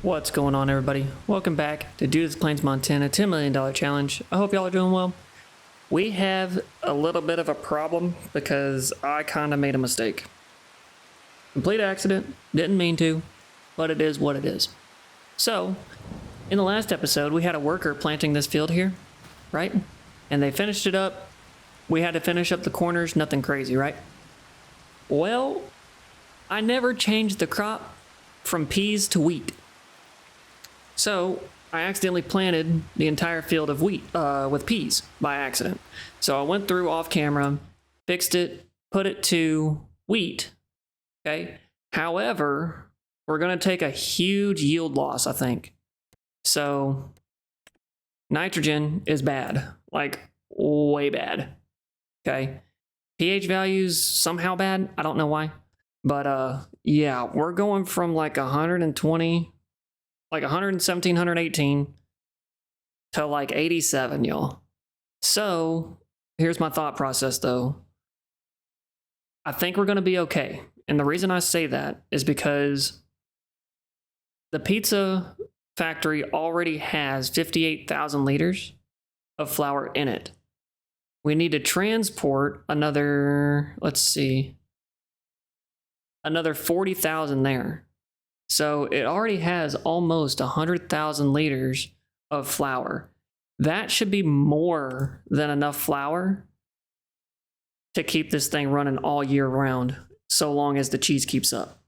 What's going on, everybody? Welcome back to Judith Plains, Montana $10 million challenge. I hope y'all are doing well. We have a little bit of a problem because I kind of made a mistake. Complete accident, didn't mean to, but it is what it is. So, in the last episode, we had a worker planting this field here, right? And they finished it up. We had to finish up the corners, nothing crazy, right? Well, I never changed the crop from peas to wheat. So I accidentally planted the entire field of wheat with peas by accident. So I went through off camera, fixed it, put it to wheat. Okay. However, we're going to take a huge yield loss, I think. So nitrogen is bad, like way bad. Okay. pH values somehow bad. I don't know why. But yeah, we're going from like 120, like 117, 118 to like 87, y'all. So here's my thought process though. I think we're going to be okay. And the reason I say that is because the pizza factory already has 58,000 liters of flour in it. We need to transport another, let's see, another 40,000 there. So it already has almost 100,000 liters of flour. That should be more than enough flour to keep this thing running all year round, so long as the cheese keeps up.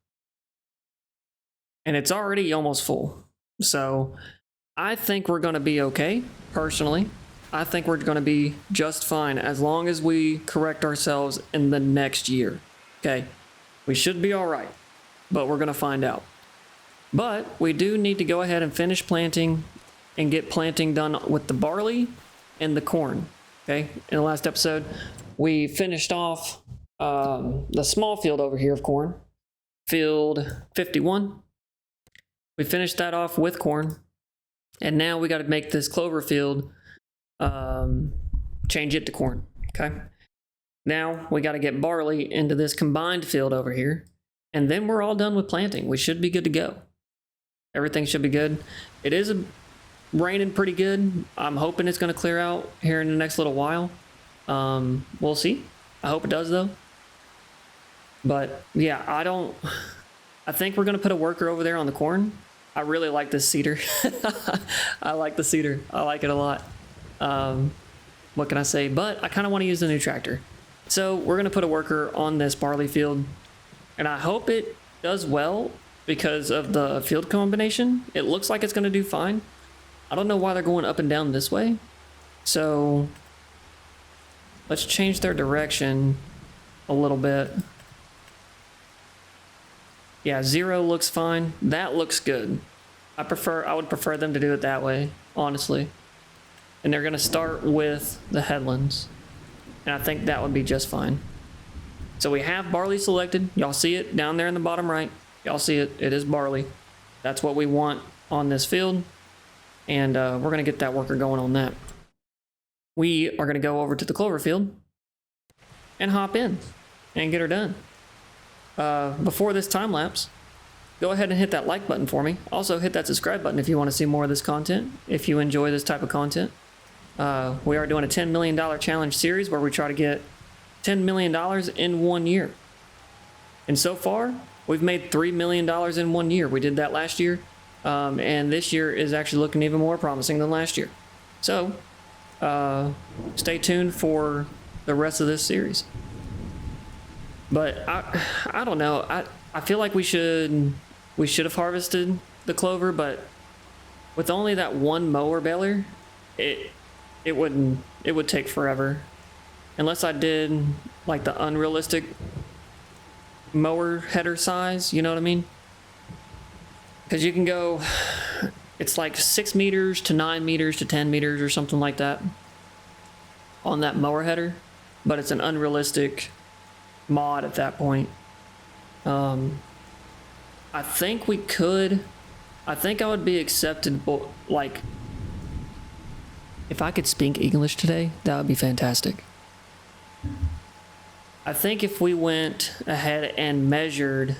And it's already almost full. So I think we're going to be okay, personally. I think we're going to be just fine as long as we correct ourselves in the next year. Okay? We should be all right, but we're going to find out. But we do need to go ahead and finish planting and get planting done with the barley and the corn. Okay, in the last episode, we finished off the small field over here of corn, field 51. We finished that off with corn, and now we got to make this clover field, change it to corn. Okay, now we got to get barley into this combined field over here, and then we're all done with planting. We should be good to go. Everything should be good. It is raining pretty good. I'm hoping it's going to clear out here in the next little while. We'll see. I hope it does though. But yeah, I think we're going to put a worker over there on the corn. I really like this cedar. I like the cedar. I like it a lot. What can I say? But I kind of want to use the new tractor. So we're going to put a worker on this barley field, and I hope it does well because of the field combination. It looks like it's going to do fine. I don't know why they're going up and down this way. So let's change their direction a little bit. Yeah, 0 looks fine. That looks good. I would prefer them to do it that way, honestly. And they're going to start with the headlands. And I think that would be just fine. So we have barley selected. Y'all see it down there in the bottom right. Y'all see it. It is barley. That's what we want on this field. And we're going to get that worker going on that. We are going to go over to the clover field and hop in and get her done. Before this time lapse, go ahead and hit that like button for me. Also hit that subscribe button if you want to see more of this content, if you enjoy this type of content. We are doing a $10 million challenge series where we try to get $10 million in 1 year. And so far, we've made $3 million in 1 year. We did that last year. And this year is actually looking even more promising than last year. So, stay tuned for the rest of this series. But I don't know. I feel like we should have harvested the clover, but with only that one mower baler, it would take forever. Unless I did like the unrealistic mower header size, you know what I mean? Because you can go, it's like 6 meters to 9 meters to 10 meters or something like that on that mower header, but it's an unrealistic mod at that point. I think I would be acceptable, like, if I could speak English today, that would be fantastic. I think if we went ahead and measured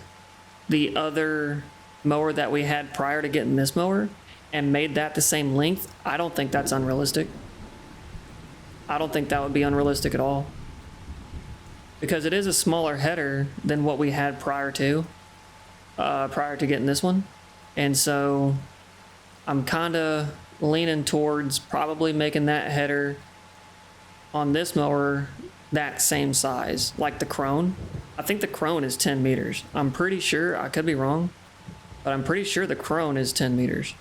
the other mower that we had prior to getting this mower and made that the same length, I don't think that's unrealistic. I don't think that would be unrealistic at all. Because it is a smaller header than what we had prior to getting this one. And so I'm kind of leaning towards probably making that header on this mower that same size, like the Crone. I think the Crone is 10 meters. I'm pretty sure, I could be wrong, but I'm pretty sure the Crone is 10 meters.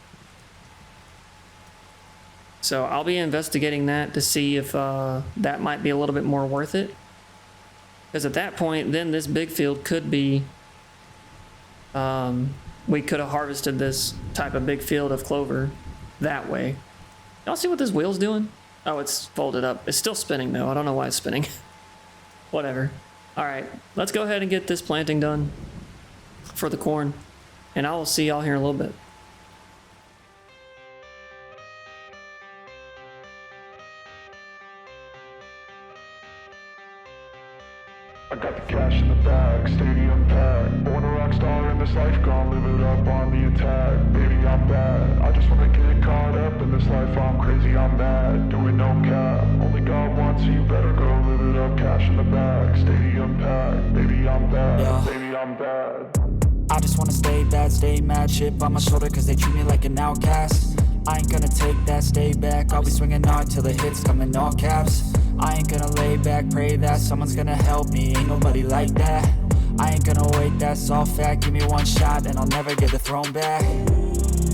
So I'll be investigating that to see if that might be a little bit more worth it. Because at that point, then this big field could be, we could have harvested this type of big field of clover that way. Y'all see what this wheel's doing? Oh, it's folded up. It's still spinning though. I don't know why it's spinning. Whatever. All right, let's go ahead and get this planting done for the corn. And I will see y'all here in a little bit. I got the cash in the bag, stadium packed. Born a rock star in this life, gone live it up on the attack. Baby, I'm bad. I just wanna get caught up in this life. I'm crazy, I'm mad. Doing no cap. Only God wants, so you better go live it up. Cash in the bag, stadium packed. Baby, I'm bad. Yeah. Baby, I'm bad. I just wanna stay bad, stay mad. Chip on my shoulder cause they treat me like an outcast. I ain't gonna take that, stay back. I'll be swinging hard till the hits come in all caps. I ain't gonna lay back, pray that someone's gonna help me. Ain't nobody like that. I ain't gonna wait, that's all fact. Give me one shot and I'll never get the throne back.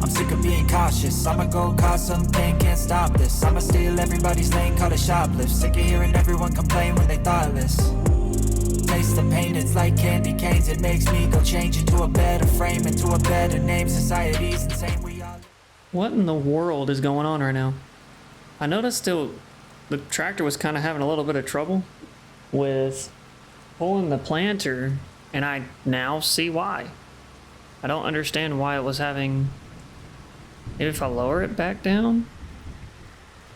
I'm sick of being cautious. I'ma go cause something, can't stop this. I'ma steal everybody's lane, call it shoplift. Sick of hearing everyone complain when they thoughtless. Taste the pain, it's like candy canes. It makes me go change into a better frame, into a better name. Society's insane, we all... What in the world is going on right now? I noticed the tractor was kind of having a little bit of trouble with pulling the planter, and I now see why. I don't understand why it was having... Maybe if I lower it back down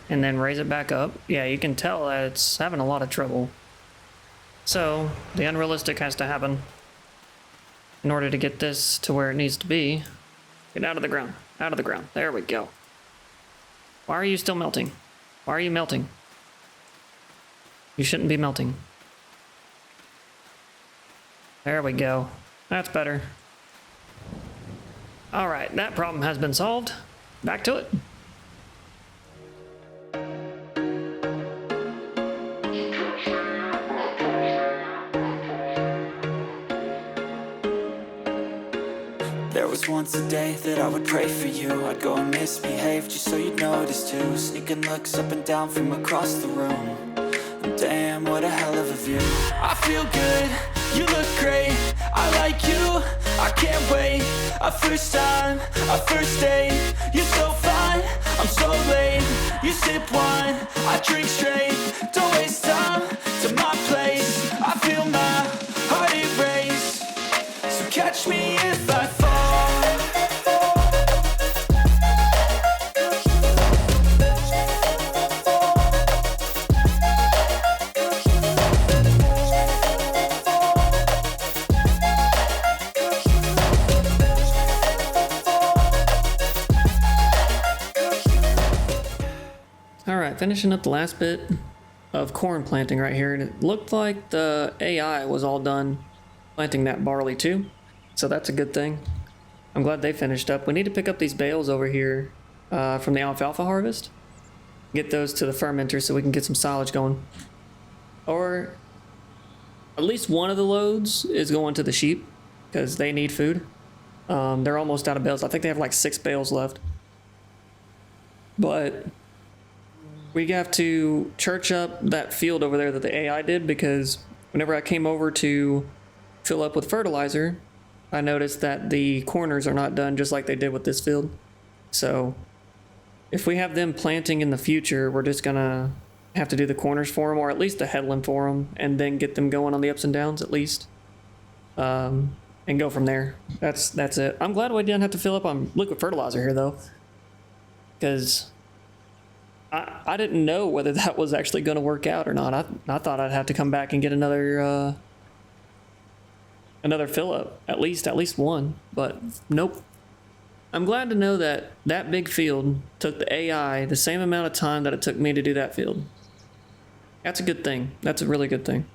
and then raise it back up, yeah, you can tell that it's having a lot of trouble. So the unrealistic has to happen in order to get this to where it needs to be. Get out of the ground. Out of the ground. There we go. Why are you still melting? Why are you melting? You shouldn't be melting. There we go. That's better. All right, that problem has been solved. Back to it. There was once a day that I would pray for you. I'd go and misbehave just so you'd notice too. Sneaking looks up and down from across the room. And damn, what a hell of a view. I feel good, you look great. I like you, I can't wait. A first time, a first date. You're so fine, I'm so late. You sip wine, I drink straight. Don't waste time to my place. I feel my heart erase. So catch me if I fall. Alright, finishing up the last bit of corn planting right here, and it looked like the AI was all done planting that barley too, so that's a good thing. I'm glad they finished up. We need to pick up these bales over here from the alfalfa harvest, get those to the fermenter so we can get some silage going. Or at least one of the loads is going to the sheep because they need food. They're almost out of bales. I think they have like 6 bales left. But we have to church up that field over there that the AI did, because whenever I came over to fill up with fertilizer, I noticed that the corners are not done just like they did with this field. So if we have them planting in the future, we're just gonna have to do the corners for them, or at least the headland for them, and then get them going on the ups and downs at least, and go from there. That's it. I'm glad we didn't have to fill up on liquid fertilizer here though, because I didn't know whether that was actually going to work out or not. I thought I'd have to come back and get another another fill up, at least one, but nope. I'm glad to know that that big field took the AI the same amount of time that it took me to do that field. That's a good thing. That's a really good thing.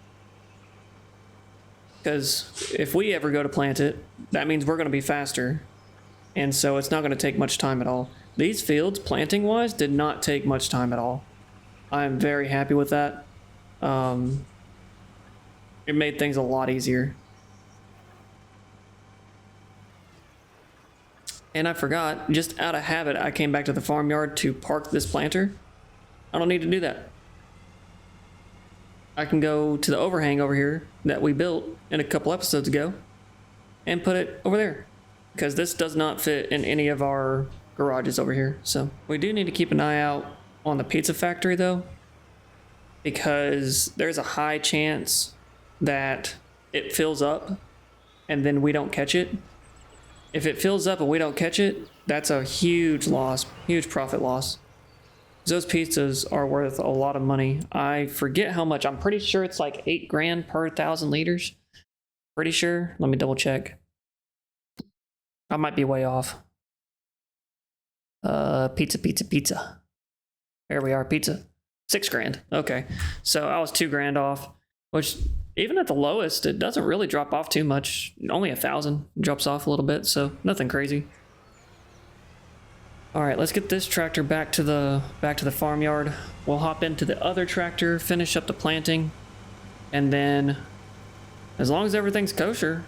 Because if we ever go to plant it, that means we're going to be faster. And so it's not going to take much time at all. These fields, planting wise, did not take much time at all. I'm very happy with that. It made things a lot easier. And I forgot, just out of habit, I came back to the farmyard to park this planter. I don't need to do that. I can go to the overhang over here that we built in a couple episodes ago and put it over there, because this does not fit in any of our garages over here. So we do need to keep an eye out on the pizza factory though, because there's a high chance that it fills up and then we don't catch it. If it fills up and we don't catch it, that's a huge loss, huge profit loss. Those pizzas are worth a lot of money. I forget how much. I'm pretty sure it's like $8,000 per 1,000 liters. Pretty sure. Let me double check. I might be way off. Pizza. There we are, pizza. $6,000. Okay. So I was $2,000 off, which even at the lowest, it doesn't really drop off too much. Only 1,000 drops off a little bit, so nothing crazy. All right, let's get this tractor back to the farmyard. We'll hop into the other tractor, finish up the planting, and then as long as everything's kosher,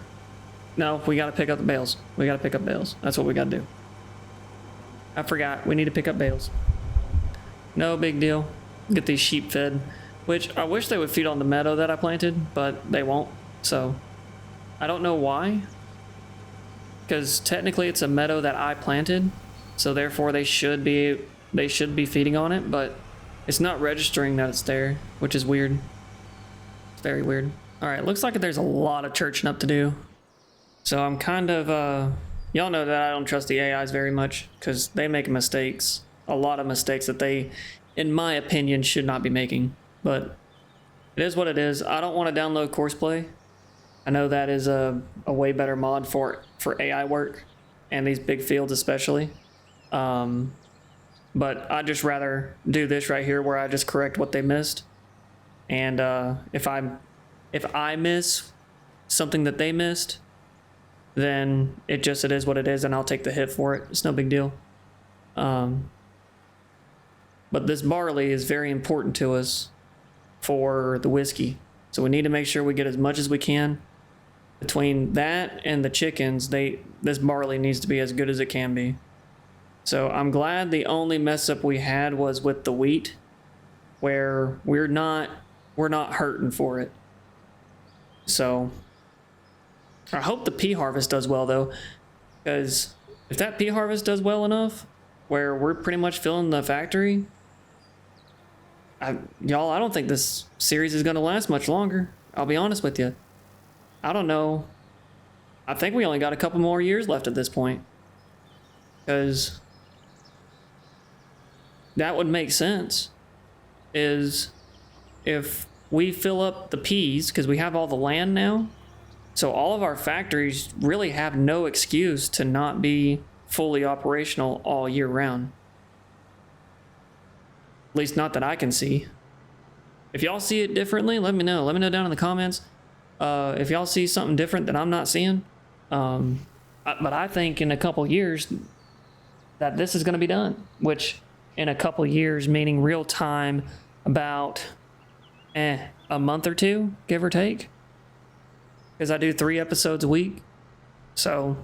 no, we got to pick up the bales. We got to pick up bales. That's what we got to do. I forgot. We need to pick up bales. No big deal. Get these sheep fed, which I wish they would feed on the meadow that I planted, but they won't. So I don't know why, because technically it's a meadow that I planted. So therefore they should be feeding on it, but it's not registering that it's there, which is weird. It's very weird. All right, looks like there's a lot of churching up to do. So I'm kind of, y'all know that I don't trust the AIs very much because they make mistakes, a lot of mistakes that they, in my opinion, should not be making. But it is what it is. I don't want to download Courseplay. I know that is a way better mod for AI work and these big fields especially. But I'd just rather do this right here where I just correct what they missed. And if I miss something that they missed, then it is what it is, and I'll take the hit for it. It's no big deal. But this barley is very important to us for the whiskey. So we need to make sure we get as much as we can. Between that and the chickens, this barley needs to be as good as it can be. So I'm glad the only mess up we had was with the wheat, where we're not hurting for it. So I hope the pea harvest does well though, because if that pea harvest does well enough, where we're pretty much filling the factory, I don't think this series is going to last much longer. I'll be honest with you. I don't know. I think we only got a couple more years left at this point, because that would make sense, is if we fill up the peas, because we have all the land now, so all of our factories really have no excuse to not be fully operational all year round. At least not that I can see. If y'all see it differently, let me know. Let me know down in the comments. If y'all see something different that I'm not seeing. But I think in a couple years that this is going to be done, which in a couple years, meaning real time, about a month or two, give or take. Because I do 3 episodes a week. So,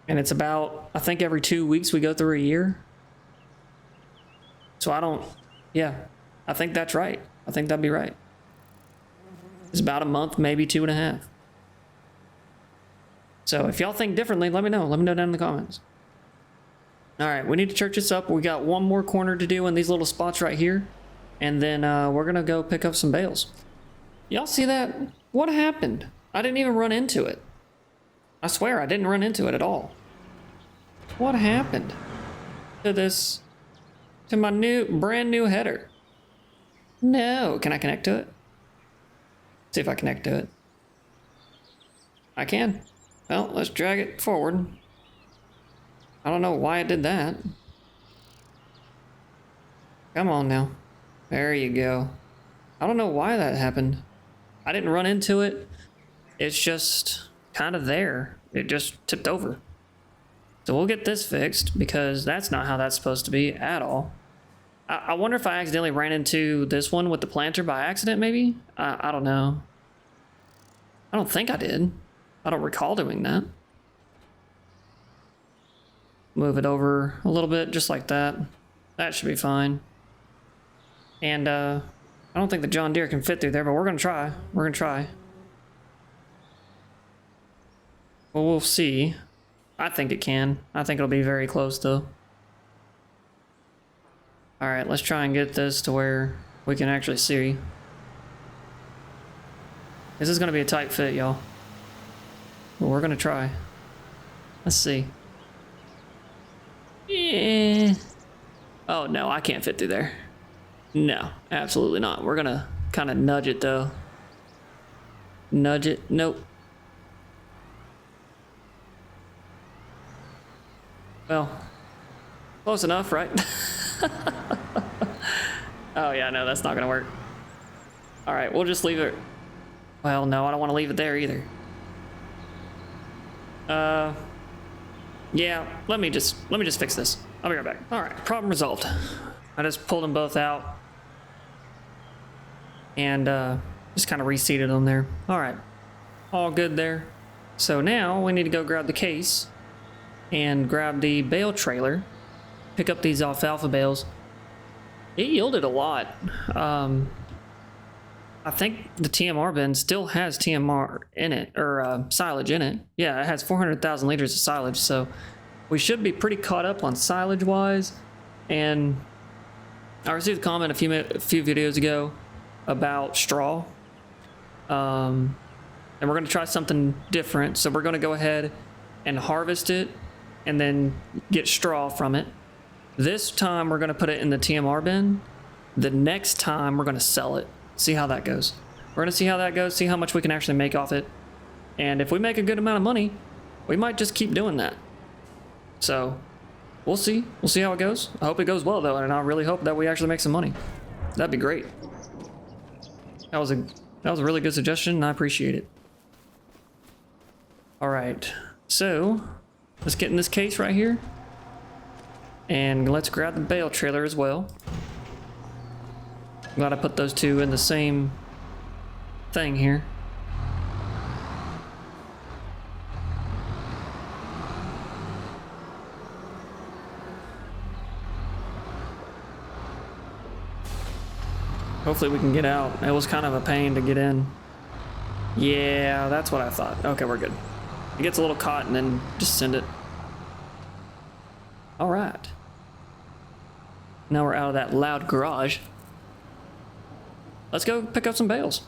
and it's about, I think every 2 weeks we go through a year. So I think that's right. I think that'd be right. It's about a month, maybe 2.5. So if y'all think differently, let me know. Let me know down in the comments. All right, we need to church this up. We got one more corner to do in these little spots right here. And then we're going to go pick up some bales. Y'all see that? What happened? I didn't even run into it. I swear I didn't run into it at all. What happened to my brand new header? No, can I connect to it? See if I connect to it. I can. Well, let's drag it forward. I don't know why it did that. Come on now. There you go. I don't know why that happened. I didn't run into it. It's just kind of there. It just tipped over. So we'll get this fixed because that's not how that's supposed to be at all. I wonder if I accidentally ran into this one with the planter by accident, maybe? I don't know. I don't think I did. I don't recall doing that. Move it over a little bit, just like that. That should be fine. And I don't think the John Deere can fit through there, but we're gonna try. We're gonna try. Well, we'll see. I think it can. I think it'll be very close, though. Alright, let's try and get this to where we can actually see. This is gonna be a tight fit, y'all. But we're gonna try. Let's see. Yeah. Oh, no, I can't fit through there. No, absolutely not. We're gonna kind of nudge it, though. Nudge it. Nope. Well, close enough, right? Oh, yeah, no, that's not gonna work. All right, we'll just leave it. Well, no, I don't want to leave it there either. Yeah, let me just fix this. I'll be right back. All right, problem resolved. I just pulled them both out and just kind of reseated them there. All right, all good there. So now we need to go grab the case and grab the bale trailer, pick up these alfalfa bales. It yielded a lot. I think the TMR bin still has TMR in it, or silage in it. Yeah, it has 400,000 liters of silage, so we should be pretty caught up on silage wise. And I received a comment a few videos ago about straw. And we're going to try something different. So we're going to go ahead and harvest it and then get straw from it. This time we're going to put it in the TMR bin. The next time we're going to sell it. See how that goes. We're going to see how that goes, see how much we can actually make off it. And if we make a good amount of money, we might just keep doing that. So we'll see. We'll see how it goes. I hope it goes well, though, and I really hope that we actually make some money. That'd be great. That was a really good suggestion, and I appreciate it. All right. So let's get in this case right here. And let's grab the bale trailer as well. I'm glad I put those two in the same thing here. Hopefully we can get out. It was kind of a pain to get in. Yeah, that's what I thought. Okay, we're good. It gets a little caught and then just send it. All right. Now we're out of that loud garage. Let's go pick up some bales.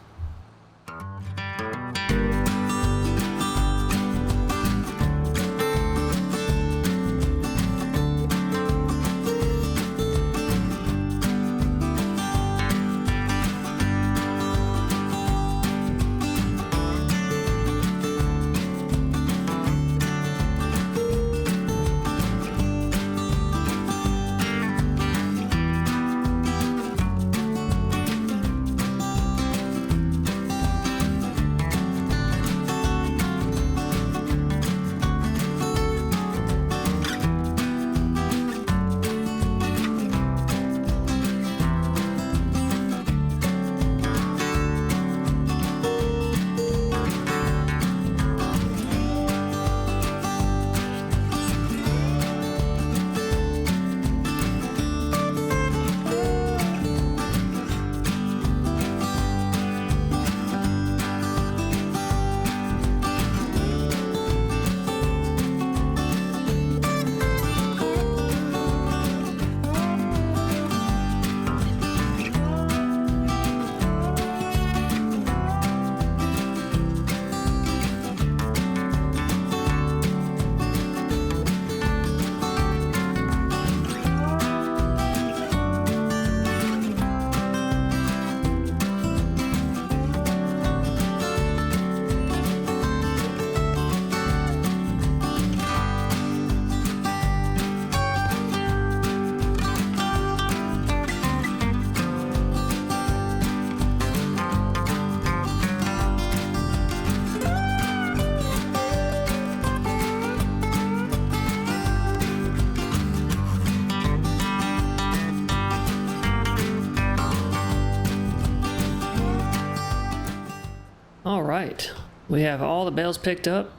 right. We have all the bales picked up.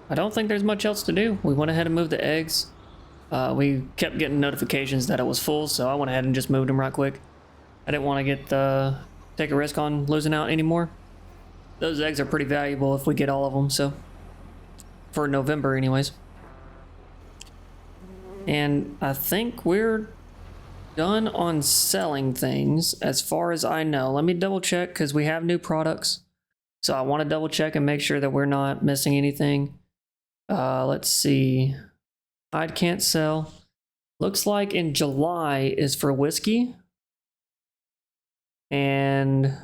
I don't think there's much else to do. We went ahead and moved the eggs. We kept getting notifications that it was full, so I went ahead and just moved them right quick. I didn't want to take a risk on losing out anymore. Those eggs are pretty valuable if we get all of them, so for November anyways. And I think we're done on selling things as far as I know. Let me double check because we have new products. So I want to double check and make sure that we're not missing anything. Let's see. I can't sell. Looks like in July is for whiskey. And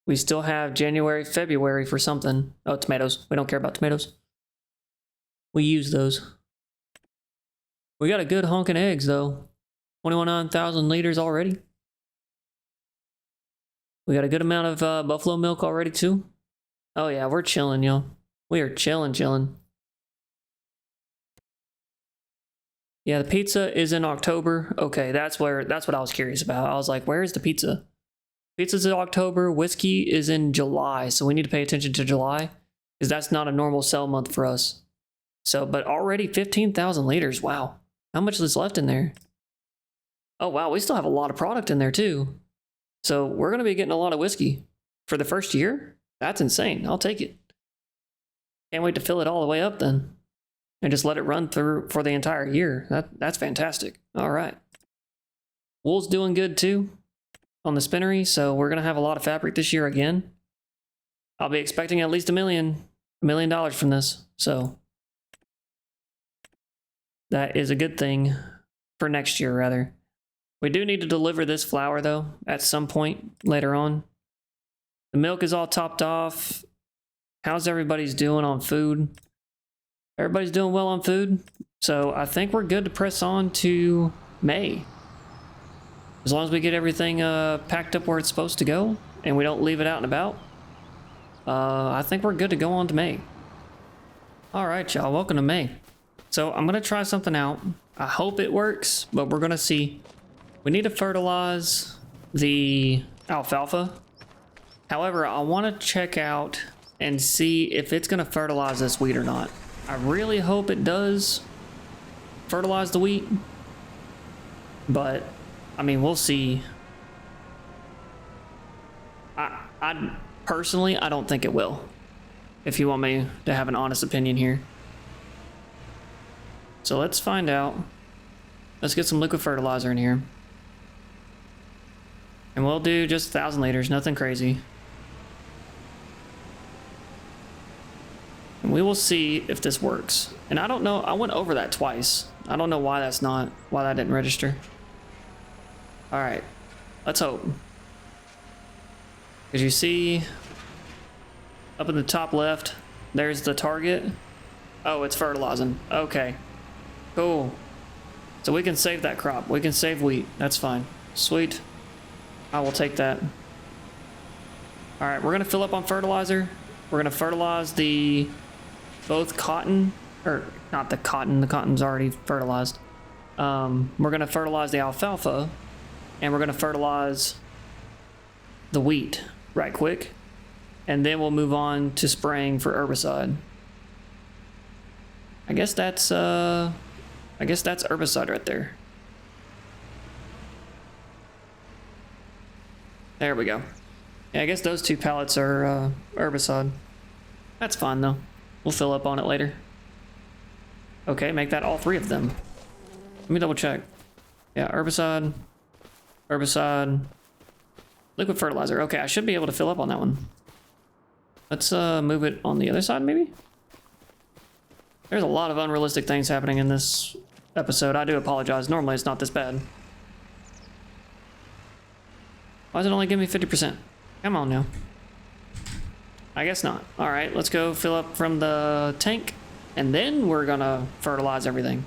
we still have January, February for something. Oh, tomatoes. We don't care about tomatoes. We use those. We got a good honking eggs though. 21,000 liters already. We got a good amount of buffalo milk already too. Oh yeah, we're chilling, y'all. We are chilling. Yeah, the pizza is in October. Okay, that's what I was curious about. I was like, where is the pizza? Pizza's in October. Whiskey is in July, so we need to pay attention to July because that's not a normal sell month for us. So, but already 15,000 liters. Wow, how much is left in there? Oh wow, we still have a lot of product in there too. So we're going to be getting a lot of whiskey for the first year. That's insane. I'll take it. Can't wait to fill it all the way up then. And just let it run through for the entire year. That's fantastic. All right. Wool's doing good too on the spinnery. So we're going to have a lot of fabric this year again. I'll be expecting at least $1 million from this. So that is a good thing for next year rather. We do need to deliver this flour though at some point later on. The milk is all topped off. How's everybody's doing on food? Everybody's doing well on food. So I think we're good to press on to May. As long as we get everything packed up where it's supposed to go and we don't leave it out and about. I think we're good to go on to May. All right, y'all, welcome to May. So I'm gonna try something out. I hope it works, but we're gonna see. We need to fertilize the alfalfa. However, I want to check out and see if it's going to fertilize this wheat or not. I really hope it does fertilize the wheat. But, I mean, we'll see. I personally, I don't think it will. If you want me to have an honest opinion here. So let's find out. Let's get some liquid fertilizer in here. And we'll do just 1,000 liters, nothing crazy. And we will see if this works. And I don't know, I went over that twice. I don't know why that didn't register. All right, let's hope. As you see, up in the top left, there's the target. Oh, it's fertilizing. Okay, cool. So we can save that crop. We can save wheat. That's fine. Sweet. I will take that. All right, we're gonna fill up on fertilizer. We're gonna fertilize both cotton, or not the cotton. The cotton's already fertilized. We're gonna fertilize the alfalfa, and we're gonna fertilize the wheat right quick, and then we'll move on to spraying for herbicide. I guess that's herbicide right there. There we go. Yeah, I guess those 2 pallets are herbicide. That's fine though. We'll fill up on it later. Okay, make that all 3 of them. Let me double check. Yeah, herbicide, liquid fertilizer. Okay, I should be able to fill up on that one. Let's move it on the other side maybe? There's a lot of unrealistic things happening in this episode. I do apologize. Normally it's not this bad. Why does it only give me 50%? Come on now. I guess not. All right, let's go fill up from the tank, and then we're gonna fertilize everything.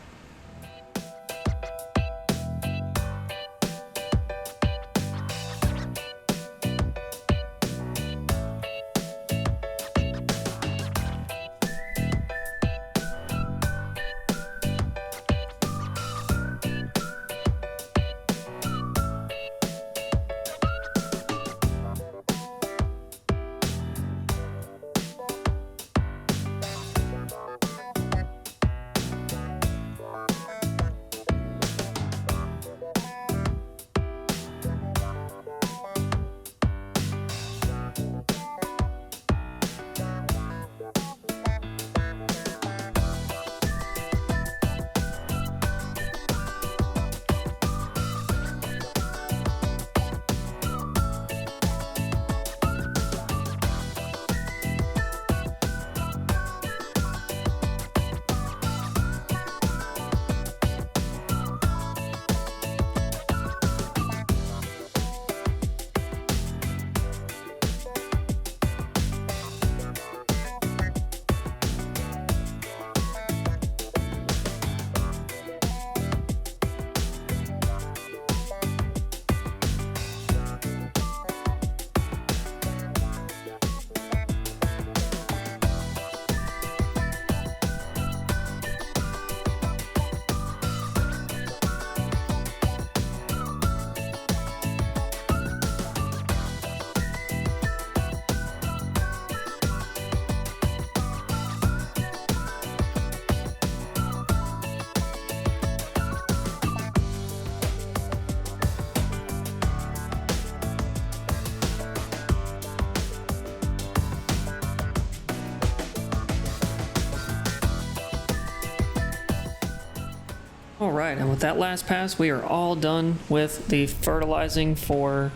All right, and with that last pass, we are all done with the fertilizing for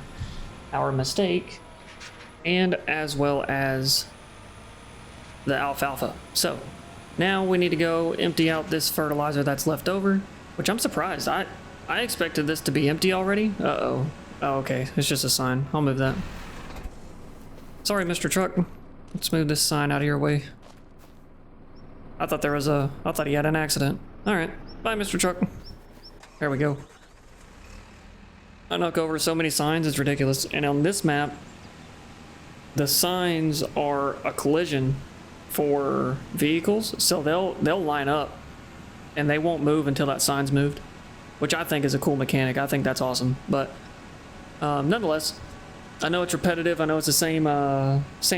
our mistake, and as well as the alfalfa. So now we need to go empty out this fertilizer that's left over, which I'm surprised. I expected this to be empty already. Uh-oh. Oh, okay. It's just a sign. I'll move that. Sorry, Mr. Truck. Let's move this sign out of your way. I thought he had an accident. All right. Bye, Mr. Truck. There we go. I knock over so many signs, it's ridiculous. And on this map, the signs are a collision for vehicles, so they'll line up and they won't move until that sign's moved, which I think is a cool mechanic. I think that's awesome. But nonetheless, I know it's repetitive. I know it's the same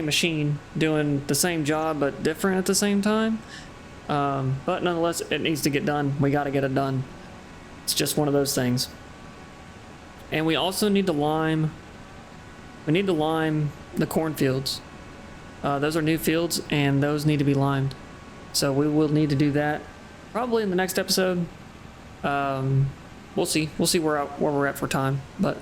machine doing the same job but different at the same time. But nonetheless, it needs to get done. We got to get it done. It's just one of those things. And we also need to lime. We need to lime the cornfields. Those are new fields, and those need to be limed. So we will need to do that probably in the next episode. We'll see. We'll see where we're at for time. But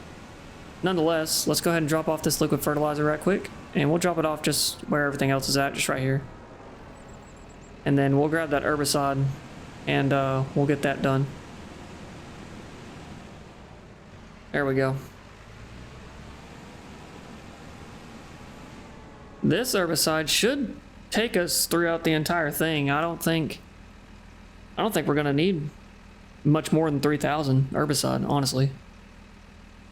nonetheless, let's go ahead and drop off this liquid fertilizer right quick, and we'll drop it off just where everything else is at, just right here. And then we'll grab that herbicide, and we'll get that done. There we go. This herbicide should take us throughout the entire thing. I don't think we're gonna need much more than 3,000 herbicide, honestly.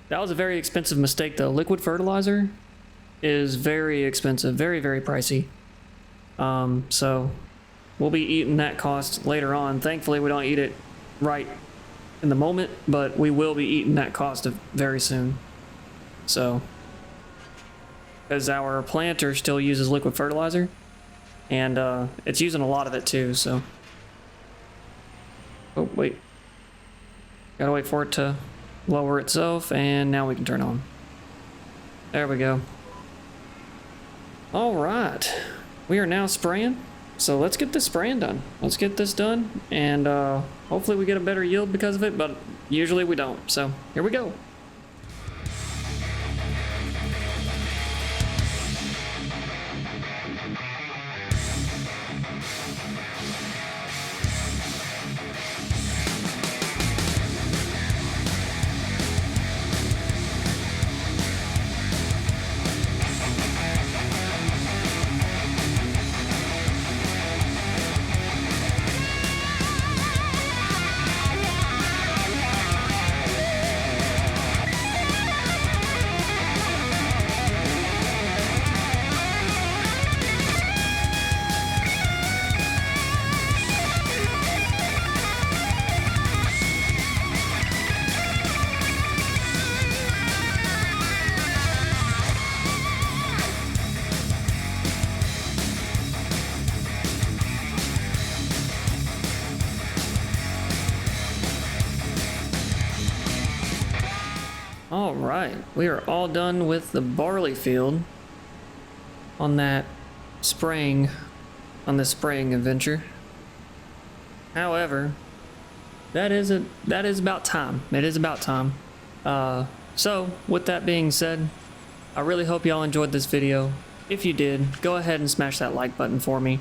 That was a very expensive mistake though. Liquid fertilizer is very expensive, very, very pricey. So we'll be eating that cost later on. Thankfully, we don't eat it right in the moment, but we will be eating that cost very soon. So, because our planter still uses liquid fertilizer, and it's using a lot of it too, so. Oh, wait. Gotta wait for it to lower itself, and now we can turn on. There we go. All right. We are now spraying, so let's get this spraying done. Let's get this done, and hopefully we get a better yield because of it, but usually we don't. So here we go. All right, we are all done with the barley field on this spraying adventure. However, that is about time. It is about time. So with that being said, I really hope y'all enjoyed this video. If you did, go ahead and smash that like button for me.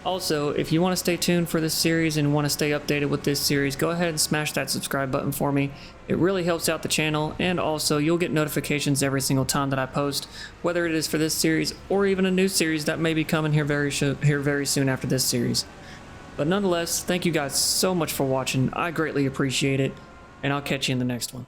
Also, if you want to stay tuned for this series and want to stay updated with this series, go ahead and smash that subscribe button for me. It really helps out the channel, and also you'll get notifications every single time that I post, whether it is for this series or even a new series that may be coming here very soon after this series. But nonetheless, thank you guys so much for watching. I greatly appreciate it, and I'll catch you in the next one.